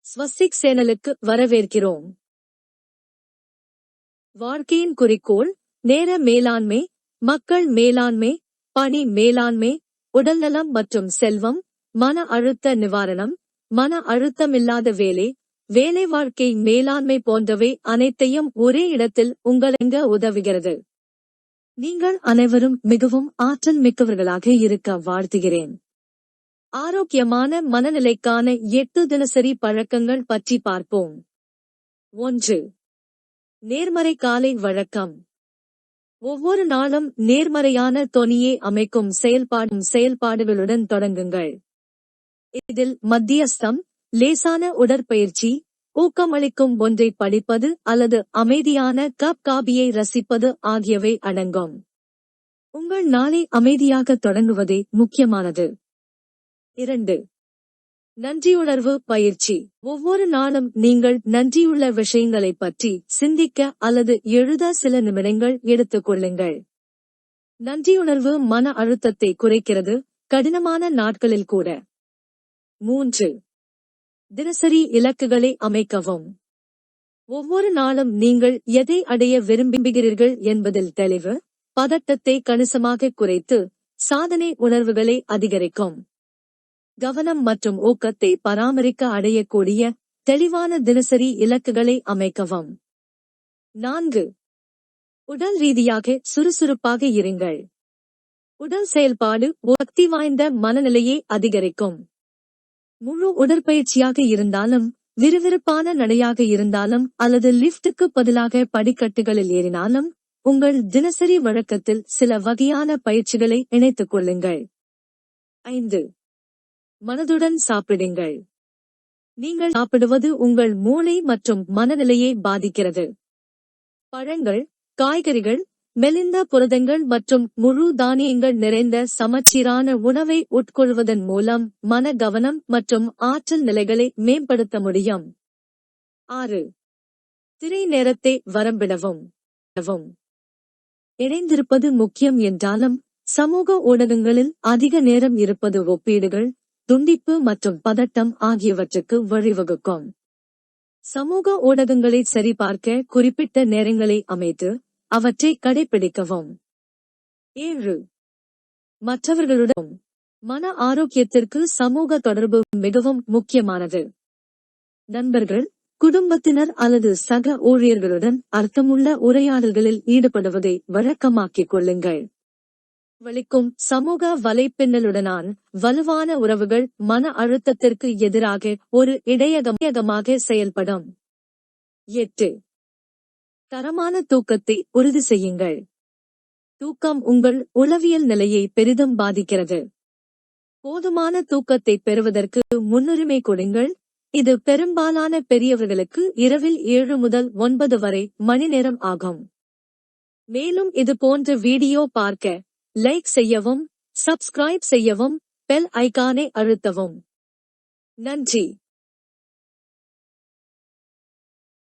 ஸ்வஸ்திக் சேனலுக்கு வரவேற்கிறோம். வாழ்க்கையின் குறிக்கோள் நேர மேலாண்மை, மக்கள் மேலாண்மை, பணி மேலாண்மை, உடல்நலம் மற்றும் செல்வம், மன அழுத்த நிவாரணம், மன அழுத்தமில்லாத வேலை, வேலை வாழ்க்கை மேலாண்மை போன்றவை அனைத்தையும் ஒரே இடத்தில் உங்களுக்கு உதவுகிறது. நீங்கள் அனைவரும் மிகவும் ஆற்றல் மிக்கவர்களாக இருக்க வாழ்த்துகிறேன். ஆரோக்கியமான மனநிலைக்கான 8 தினசரி பழக்கங்கள் பற்றி பார்ப்போம். 1. நேர்மறை காலை வழக்கம். ஒவ்வொரு நாளும் நேர்மறையான தொனியை அமைக்கும் செயல்பாடுகளுடன் தொடங்குங்கள். இதில் மத்தியஸ்தம், லேசான உடற்பயிற்சி, ஊக்கமளிக்கும் ஒன்றை படிப்பது அல்லது அமைதியான கப் காபியை ரசிப்பது ஆகியவை அடங்கும். உங்கள் நாளை அமைதியாக தொடங்குவதே முக்கியமானது. 2. நன்றியுணர்வு பயிற்சி. ஒவ்வொரு நாளும் நீங்கள் நன்றியுள்ள விஷயங்களைப் பற்றி சிந்திக்க அல்லது எழுத சில நிமிடங்கள் எடுத்துக் கொள்ளுங்கள். நன்றியுணர்வு மன அழுத்தத்தை குறைக்கிறது, கடினமான நாட்களில் கூட. 3. தினசரி இலக்குகளை அமைக்கவும். ஒவ்வொரு நாளும் நீங்கள் எதை அடைய விரும்புகிறீர்கள் என்பதில் தெளிவு, பதட்டத்தை கணிசமாக குறைத்து சாதனை உணர்வுகளை அதிகரிக்கும். கவனம் மற்றும் ஊக்கத்தை பராமரிக்க அடையக்கூடிய தெளிவான தினசரி இலக்குகளை அமைக்கவும். 4. உடல் ரீதியாக சுறுசுறுப்பாக இருங்கள். உடல் செயல்பாடு சக்தி வாய்ந்த மனநிலையை அதிகரிக்கும். முழு உடற்பயிற்சியாக இருந்தாலும், விறுவிறுப்பான நடையாக இருந்தாலும் அல்லது லிப்டுக்கு பதிலாக படிக்கட்டுகளில் ஏறினாலும், உங்கள் தினசரி வழக்கத்தில் சில வகையான பயிற்சிகளை இணைத்துக் கொள்ளுங்கள். 5. மனதுடன் சாப்பிடுங்கள். நீங்கள் சாப்பிடுவது உங்கள் மூளை மற்றும் மனநிலையை பாதிக்கிறது. பழங்கள், காய்கறிகள், மெலிந்த புரதங்கள் மற்றும் முழு தானியங்கள் நிறைந்த சமச்சீரான உணவை உட்கொள்வதன் மூலம் மன கவனம் மற்றும் ஆற்றல் நிலைகளை மேம்படுத்த முடியும். 6. திரை நேரத்தை வரம்பிடவும். இணைந்திருப்பது முக்கியம் என்றாலும், சமூக ஊடகங்களில் அதிக நேரம் இருப்பது ஒப்பீடுகள், துண்டிப்பு மற்றும் பதட்டம் ஆகியவற்றுக்கு வழிவகுக்கும். சமூக ஊடகங்களை சரிபார்க்க குறிப்பிட்ட நேரங்களை அமைத்து அவற்றை கடைபிடிக்கவும். 7. மற்றவர்களுடன். மன ஆரோக்கியத்திற்கு சமூக தொடர்பு மிகவும் முக்கியமானது. நண்பர்கள், குடும்பத்தினர் அல்லது சக ஊழியர்களுடன் அர்த்தமுள்ள உரையாடல்களில் ஈடுபடுவதை வழக்கமாக்கிக் கொள்ளுங்கள். வலிக்கும் சமூக வலைப்பின்னலுடனான வலுவான உறவுகள் மன அழுத்தத்திற்கு எதிராக ஒரு இடையகமாக செயல்படும். 8. தரமான தூக்கத்தை உறுதி செய்யுங்கள். தூக்கம் உங்கள் உளவியல் நிலையை பெரிதும் பாதிக்கிறது. போதுமான தூக்கத்தை பெறுவதற்கு முன்னுரிமை கொடுங்கள். இது பெரும்பாலான பெரியவர்களுக்கு இரவில் 7 முதல் 9 வரை மணி நேரம் ஆகும். மேலும் இது போன்ற வீடியோ பார்க்க லைக் செய்யவும், சப்ஸ்கிரைப் செய்யவும், பெல் ஐகானை அழுத்தவும். நன்றி.